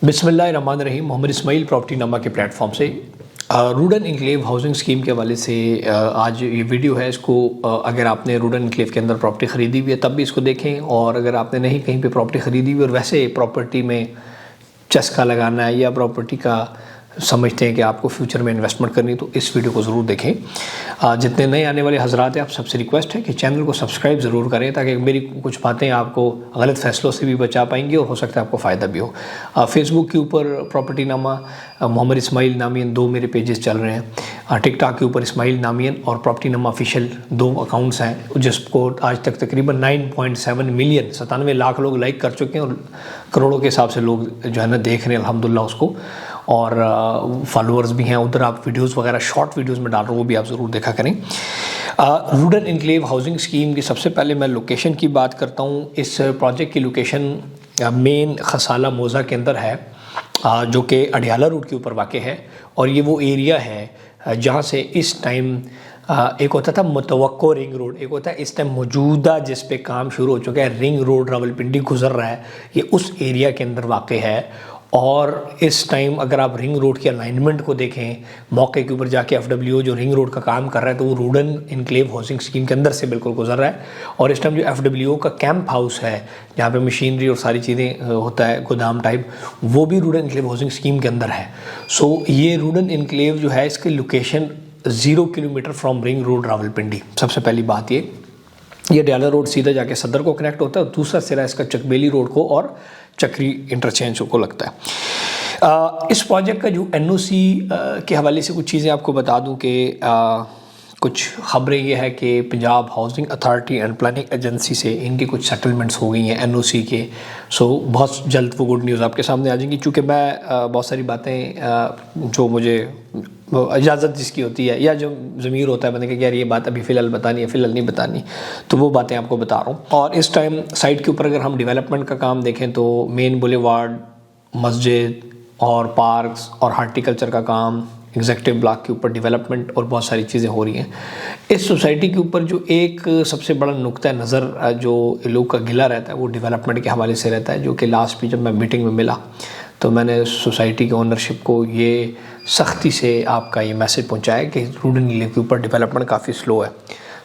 बिस्मिल्लाहिर्रहमानिर्रहीम। मोहम्मद इस्माइल प्रॉपर्टी नामा के प्लेटफॉर्म से रूडन इनक्लेव हाउसिंग स्कीम के हवाले से आज ये वीडियो है। इसको अगर आपने रूडन इनक्लेव के अंदर प्रॉपर्टी ख़रीदी हुई है तब भी इसको देखें, और अगर आपने नहीं कहीं पे प्रॉपर्टी ख़रीदी हुई और वैसे प्रॉपर्टी में चस्का लगाना है या प्रॉपर्टी का समझते हैं कि आपको फ्यूचर में इन्वेस्टमेंट करनी, तो इस वीडियो को ज़रूर देखें। जितने नए आने वाले हजरात हैं, आप सबसे रिक्वेस्ट है कि चैनल को सब्सक्राइब ज़रूर करें ताकि मेरी कुछ बातें आपको गलत फ़ैसलों से भी बचा पाएंगी और हो सकता है आपको फ़ायदा भी हो। फेसबुक के ऊपर प्रॉपर्टी नामा मोहम्मद इस्माइल नामियन 2 मेरे पेजेस चल रहे हैं। टिकटॉक के ऊपर इस्माइल नामियन और प्रॉपर्टी नामा ऑफिशियल 2 अकाउंट्स हैं, जिसको आज तक तकरीबन 9.7 मिलियन 97 लाख लोग लाइक कर चुके हैं और करोड़ों के हिसाब से लोग जो है ना देख रहे हैं अल्हम्दुलिल्लाह उसको, और फॉलोअर्स भी हैं। उधर आप वीडियोस वगैरह शॉर्ट वीडियोस में डाल रहे हो, वो भी आप ज़रूर देखा करें। रूडन इनक्लेव हाउसिंग स्कीम की सबसे पहले मैं लोकेशन की बात करता हूँ। इस प्रोजेक्ट की लोकेशन मेन खसाला मोज़ा के अंदर है, जो कि अडियाला रोड के ऊपर वाक़ है। और ये वो एरिया है जहाँ से इस टाइम एक होता था मुतवक्को रिंग रोड, एक होता है इस टाइम मौजूदा जिस पे काम शुरू हो चुका है रिंग रोड रावलपिंडी गुजर रहा है, ये उस एरिया के अंदर वाक़ है। और इस टाइम अगर आप रिंग रोड के अलाइनमेंट को देखें, मौके के ऊपर जाके एफडब्ल्यूओ जो रिंग रोड का काम कर रहा है, तो वो रूडन इनक्लेव हाउसिंग स्कीम के अंदर से बिल्कुल गुजर रहा है। और इस टाइम जो एफडब्ल्यूओ का कैंप हाउस है जहाँ पे मशीनरी और सारी चीज़ें होता है गोदाम टाइप, वो भी रूडन इनक्लेव हाउसिंग स्कीम के अंदर है। सो ये रूडन इनक्लेव जो है इसकी location 0 kilometre from ring road Rawalpindi. सबसे पहली बात ये अडियाला रोड सीधा जाके सदर को कनेक्ट होता है और दूसरा सिरा इसका चकबेली रोड को और चक्री इंटरचेंज को लगता है। इस प्रोजेक्ट का जो एनओसी के हवाले से कुछ चीज़ें आपको बता दूं कि कुछ ख़बरें ये है कि Punjab housing authority and planning agency से इनकी कुछ सेटलमेंट्स हो गई हैं एनओसी के। सो बहुत जल्द वो गुड न्यूज़ आपके सामने आ जाएंगी, क्योंकि मैं बहुत सारी बातें जो मुझे इजाज़त जिसकी होती है या जो ज़मीर होता है बंदे कि यार ये बात अभी फ़िलहाल बतानी है, फ़िलहाल नहीं बतानी, तो वो बातें आपको बता रहा हूँ। और इस टाइम साइट के ऊपर अगर हम डेवलपमेंट का काम देखें तो मेन बुलेवार्ड, मस्जिद और पार्क्स और हार्टिकल्चर का काम, एग्जेक्टिव ब्लॉक के ऊपर डेवलपमेंट और बहुत सारी चीज़ें हो रही हैं। इस सोसाइटी के ऊपर जो एक सबसे बड़ा नुक्ता नज़र जो लोग का गिला रहता है वो डेवलपमेंट के हवाले से रहता है, जो कि लास्ट भी जब मैं मीटिंग में मिला तो मैंने सोसाइटी के ओनरशिप को ये सख्ती से आपका ये मैसेज पहुंचाया कि रूडन इनक्लेव के ऊपर डेवलपमेंट काफ़ी स्लो है।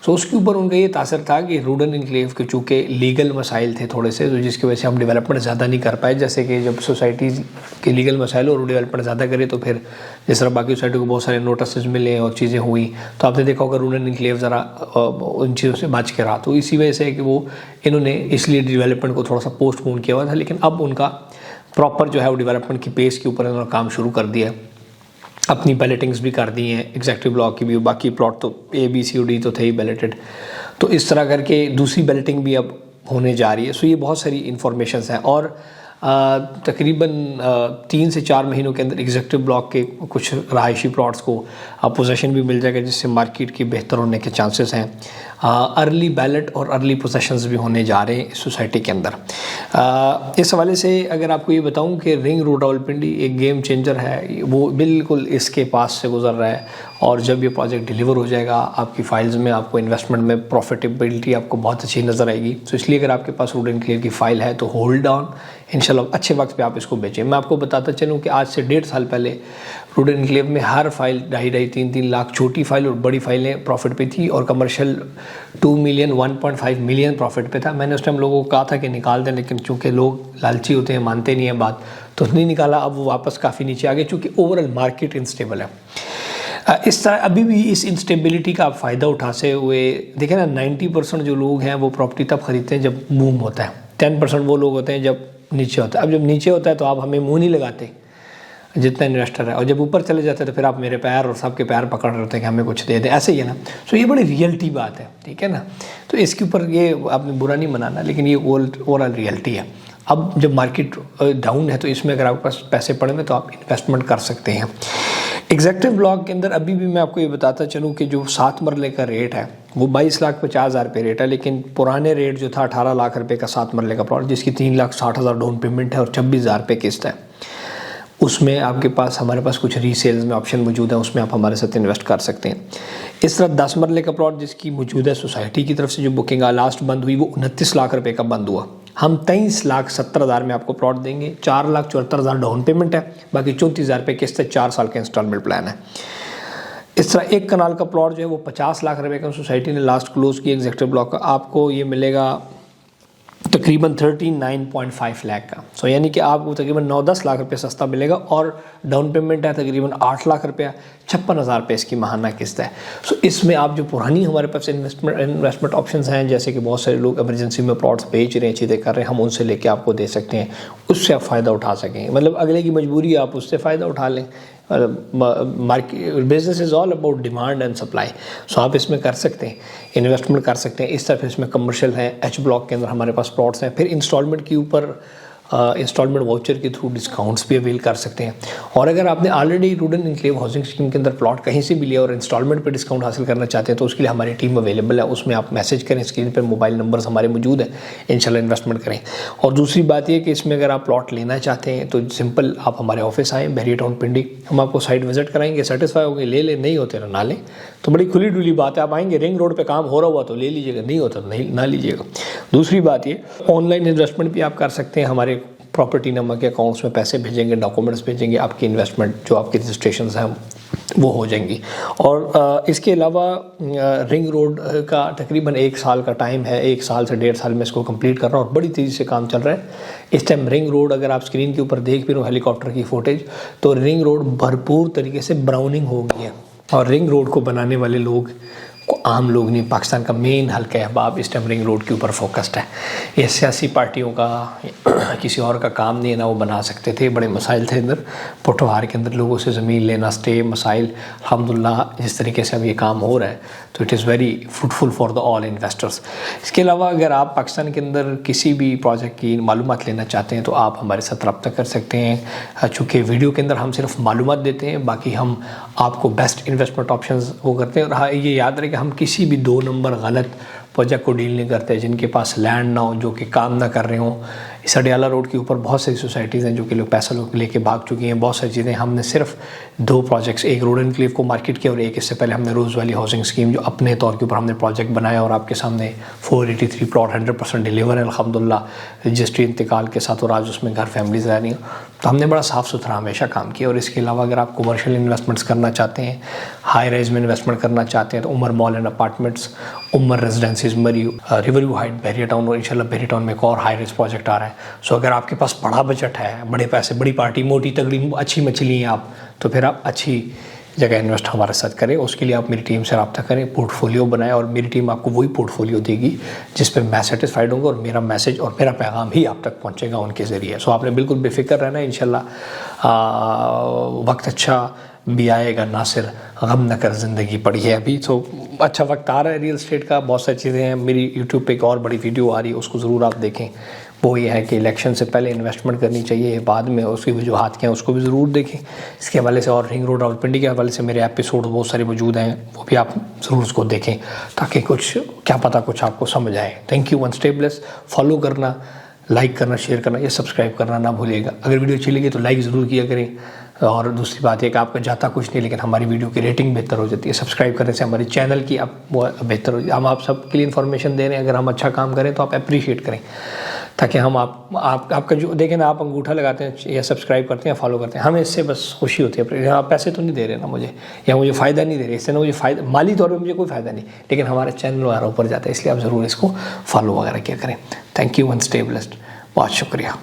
सो उसके ऊपर उनका ये तासर था कि रूडन इनक्लेव के चूँकि लीगल मसाइल थे थोड़े से, तो जिसकी वजह से हम डेवलपमेंट ज़्यादा नहीं कर पाए। जैसे कि जब सोसाइटी के लीगल मसाइल और डेवलपमेंट ज़्यादा करे तो फिर जिस तरह बाकी सोसाइटी को बहुत सारे नोटिस मिले और चीज़ें हुई, तो आपने देखा होगा रूडन इनक्लेव ज़रा उन चीज़ों से बच के रहा। तो इसी वजह से कि वो इन्होंने इसलिए डेवलपमेंट को थोड़ा सा पोस्टपोन किया हुआ था, लेकिन अब उनका प्रॉपर जो है वो डेवलपमेंट की पेस के ऊपर इन्होंने काम शुरू कर दिया है। अपनी बैलेटिंग्स भी कर दी हैं, एग्जेक्टिव ब्लॉक की भी, बाकी प्लॉट तो A B C और D तो थे ही बैलेटेड, तो इस तरह करके दूसरी बैलेटिंग भी अब होने जा रही है। सो ये बहुत सारी इन्फॉर्मेशंस हैं। और तकरीबन 3 से 4 महीनों के अंदर एग्जेक्टिव ब्लॉक के कुछ रहायशी प्लॉट्स को पोजेशन भी मिल जाएगा, जिससे मार्केट की बेहतर होने के चांसेस हैं। अर्ली बैलेट और अर्ली पोजेशंस भी होने जा रहे हैं इस सोसाइटी के अंदर। इस हवाले से अगर आपको ये बताऊं कि रिंग रोड रावलपिंडी एक गेम चेंजर है, वो बिल्कुल इसके पास से गुजर रहा है। और जब ये प्रोजेक्ट डिलीवर हो जाएगा आपकी फाइल्स में, आपको इन्वेस्टमेंट में प्रॉफिटेबिलिटी आपको बहुत अच्छी नज़र आएगी। तो इसलिए अगर आपके पास रूडन इनक्लेव की फ़ाइल है तो होल्ड ऑन, इंशाल्लाह अच्छे वक्त पे आप इसको बेचें। मैं आपको बताता चलूँ कि आज से 1.5 साल पहले रूडन इनक्लेव में हर फाइल 2.5 3 लाख, छोटी फाइल और बड़ी फाइलें प्रॉफिट पे थी, और कमर्शियल 2 मिलियन 1.5 मिलियन प्रॉफिट पे था। मैंने उस टाइम लोगों को कहा था कि निकाल दें, लेकिन चूँकि लोग लालची होते हैं, मानते नहीं हैं बात, तो नहीं निकाला। अब वो वापस काफ़ी नीचे आ गए चूँकि ओवरऑल मार्केट इनस्टेबल है। इस तरह अभी भी इस इंस्टेबिलिटी का आप फ़ायदा उठाते हुए देखें ना, 90% जो लोग हैं वो प्रॉपर्टी तब ख़रीदते हैं जब बूम होता है, 10% वो लोग होते हैं जब नीचे होता है। अब जब नीचे होता है तो आप हमें मुँह नहीं लगाते जितना इन्वेस्टर है, और जब ऊपर चले जाते हैं तो फिर आप मेरे पैर और सबके पैर पकड़ रहे होते हैं कि हमें कुछ दे दें, ऐसे ही है ना। सो ये बड़ी रियलिटी बात है, ठीक है ना। तो इसके ऊपर ये आपने बुरा नहीं मनाना, लेकिन ये ओवरऑल रियलिटी है। अब जब मार्केट डाउन है तो इसमें अगर आपके पास पैसे पड़े हैं तो आप इन्वेस्टमेंट कर सकते हैं। एग्जेक्टिव ब्लॉक के अंदर अभी भी मैं आपको ये बताता चलूँ कि जो 7 मरले का रेट है वो 22,50,000 पे रेट है, लेकिन पुराने रेट जो था 18 लाख रुपए का 7 मरले का प्लॉट, जिसकी 3,60,000 डाउन पेमेंट है और 26,000 रुपये किस्त है, उसमें आपके पास हमारे पास कुछ रीसेल्स में ऑप्शन मौजूद है, उसमें आप हमारे साथ इन्वेस्ट कर सकते हैं। इस तरह 10 मरले का प्लॉट जिसकी मौजूदा सोसाइटी की तरफ से जो बुकिंग लास्ट बंद हुई वो 29 लाख रुपए का बंद हुआ, हम 23,70,000 में आपको प्लॉट देंगे। 4,74,000 डाउन पेमेंट है, बाकी 34,000 रुपये किस्त है, 4 साल का इंस्टॉलमेंट प्लान है। इस तरह 1 कनाल का प्लॉट जो है वो 50 लाख रुपए का सोसाइटी ने लास्ट क्लोज किया एग्जेक्टिव ब्लॉक का, आपको ये मिलेगा तकरीबन 39.5 लाख का। सो यानी कि आपको तकरीबन 9-10 लाख रुपए सस्ता मिलेगा और डाउन पेमेंट है तकरीबन 8 लाख रुपया, 56,000 रुपये इसकी माहाना किस्त है। सो इसमें आप जो पुरानी हमारे पास इन्वेस्टमेंट ऑप्शंस हैं, जैसे कि बहुत सारे लोग इमरजेंसी में प्लॉट्स बेच रहे हैं, चीज़ें कर रहे हैं, हम उनसे लेके आपको दे सकते हैं, उससे आप फ़ायदा उठा सकें। मतलब अगले की मजबूरी है, आप उससे फ़ायदा उठा लें। Market business is all about demand and supply. So आप इसमें कर सकते हैं, इन्वेस्टमेंट कर सकते हैं। इस तरफ इसमें कमर्शियल है, एच ब्लॉक के अंदर हमारे पास प्लॉट्स हैं। फिर इंस्टॉलमेंट के ऊपर इंस्टॉलमेंट वाउचर के थ्रू डिस्काउंट्स भी अवेल कर सकते हैं। और अगर आपने already Rudn enclave housing scheme के अंदर प्लॉट कहीं से भी लिया और इंस्टॉलमेंट पे डिस्काउंट हासिल करना चाहते हैं तो उसके लिए हमारी टीम अवेलेबल है। उसमें आप मैसेज करें, स्क्रीन पर मोबाइल नंबर्स हमारे मौजूद हैं, इंशाल्लाह इन्वेस्टमेंट करें। और दूसरी बात यह कि इसमें अगर आप प्लॉट लेना चाहते हैं तो सिंपल आप हमारे ऑफिस आएँ, बहरिया टाउन पिंडी, हम आपको साइट विजिट कराएंगे, सेटिस्फाई होंगे ले लें, नहीं होते ना लें। तो बड़ी खुली डुली बात है, आप आएंगे, रिंग रोड पे काम हो रहा हुआ तो ले लीजिएगा, नहीं होता तो नहीं ना लीजिएगा। दूसरी बात ये, ऑनलाइन इन्वेस्टमेंट भी आप कर सकते हैं। हमारे प्रॉपर्टी नंबर के अकाउंट्स में पैसे भेजेंगे, डॉक्यूमेंट्स भेजेंगे, आपकी इन्वेस्टमेंट जो आपकी रजिस्ट्रेशन हैं वो हो जाएंगी। और इसके अलावा रिंग रोड का तकरीबन 1 साल का टाइम है, 1 साल से 1.5 साल में इसको कंप्लीट कर रहा हूँ और बड़ी तेज़ी से काम चल रहा है इस टाइम। रिंग रोड अगर आप स्क्रीन के ऊपर देख भी रहे हो हेलीकॉप्टर की फुटेज, तो रिंग रोड भरपूर तरीके से ब्राउनिंग हो गई है। और रिंग रोड को बनाने वाले लोग को आम लोग नहीं, पाकिस्तान का मेन हल्का अहबाब इस टाइम रिंग रोड के ऊपर फोकस्ड है। ये सियासी पार्टियों का किसी और का काम नहीं है ना, वो बना सकते थे। बड़े मसाइल थे इधर पुठवार के अंदर, लोगों से ज़मीन लेना, स्टे मसाइल। अल्हम्दुलिल्लाह जिस तरीके से अब ये काम हो रहा है तो it is very fruitful for the all investors. इसके अलावा अगर आप पाकिस्तान के अंदर किसी भी प्रोजेक्ट की मालूमात लेना चाहते हैं तो आप हमारे साथ रब्ता कर सकते हैं। चूँकि वीडियो के अंदर हम सिर्फ मालूमात देते हैं, बाकी हम आपको बेस्ट इन्वेस्टमेंट ऑप्शंस वो करते हैं। और हाँ, ये याद रहे कि हम किसी भी 2 नंबर गलत प्रोजेक्ट को डील नहीं करते, जिनके पास लैंड ना हो, जो कि काम ना कर रहे हों। इस अडियाला रोड के ऊपर बहुत सारी सोसाइटीज़ हैं जो कि लोग पैसा लोग लेके भाग चुकी हैं, बहुत सारी चीज़ें। हमने सिर्फ 2 प्रोजेक्ट्स, एक रूडन इनक्लेव को मार्केट किया और एक इससे पहले हमने रोज़ वैली हाउसिंग स्कीम जो अपने तौर के ऊपर हमने प्रोजेक्ट बनाया और आपके सामने 483 प्लॉट 100% डिलीवर है अल्हम्दुलिल्लाह रजिस्ट्री इंतकाल के साथ, और आज उसमें घर फैमिलीज़ रह रही हैं। तो हमने बड़ा साफ़ सुथरा हमेशा काम किया। और इसके अलावा अगर आप कमर्शियल इन्वेस्टमेंट्स करना चाहते हैं, हाई राइज में इन्वेस्टमेंट करना चाहते हैं तो Umar mall and apartments, Umar residencies मरियू, river view height Bahria town, और इंशाल्लाह बहरिया टाउन में एक और हाई राइज प्रोजेक्ट आ रहा है। सो अगर आपके पास बड़ा बजट है, बड़े पैसे, बड़ी पार्टी, मोटी तगड़ी अच्छी मछली हैं आप, तो फिर आप अच्छी जगह इन्वेस्ट हमारे साथ करें। उसके लिए आप मेरी टीम से रब्ता करें, पोर्टफोलियो बनाएं और मेरी टीम आपको वही पोर्टफोलियो देगी जिस पर मैं सेटिस्फाइड होंगे और मेरा मैसेज और मेरा पैगाम ही आप तक पहुंचेगा उनके ज़रिए। सो आपने बिल्कुल बेफिक्र रहना है। इंशाल्लाह वक्त अच्छा भी आएगा, नासिर गम न कर ज़िंदगी पड़ी है अभी। तो अच्छा वक्त आ रहा है रियल एस्टेट का, बहुत सारी चीज़ें हैं। मेरी यूट्यूब पे एक और बड़ी वीडियो आ रही है, उसको ज़रूर आप देखें। वो ये है कि इलेक्शन से पहले इन्वेस्टमेंट करनी चाहिए, बाद में उसकी वजूहात क्या हैं उसको भी ज़रूर देखें। इसके हवाले से और रिंग रोड रावलपिंडी के हवाले से मेरे एपिसोड बहुत सारे मौजूद हैं, वो भी आप ज़रूर उसको देखें ताकि कुछ क्या पता कुछ आपको समझ आए। Thank you. One step less follow करना, लाइक करना, शेयर करना या सब्सक्राइब करना ना भूलिएगा। अगर वीडियो अच्छी लगी तो लाइक ज़रूर किया करें। और दूसरी बात है कि आपका जाता कुछ नहीं, लेकिन हमारी वीडियो की रेटिंग बेहतर हो जाती है। सब्सक्राइब करने से हमारे चैनल की आप वो बेहतर हो जाती है। हम आप सबके लिए इन्फॉर्मेशन दे रहे हैं, अगर हम अच्छा काम करें तो आप अप्रीशिएट करें ताकि हम आपका जो देखें ना, आप अंगूठा लगाते हैं या सब्सक्राइब करते हैं, फॉलो करते हैं, हमें इससे बस खुशी होती है। आप पैसे तो नहीं दे रहे ना मुझे, या मुझे फ़ायदा नहीं दे रहे, इससे ना मुझे फ़ायदा माली तौर पर मुझे कोई फ़ायदा नहीं, लेकिन हमारा चैनल वगैरह ऊपर जाता है, इसलिए आप ज़रूर इसको फॉलो वगैरह किया करें। Thank you. One stay blessed. बहुत शुक्रिया।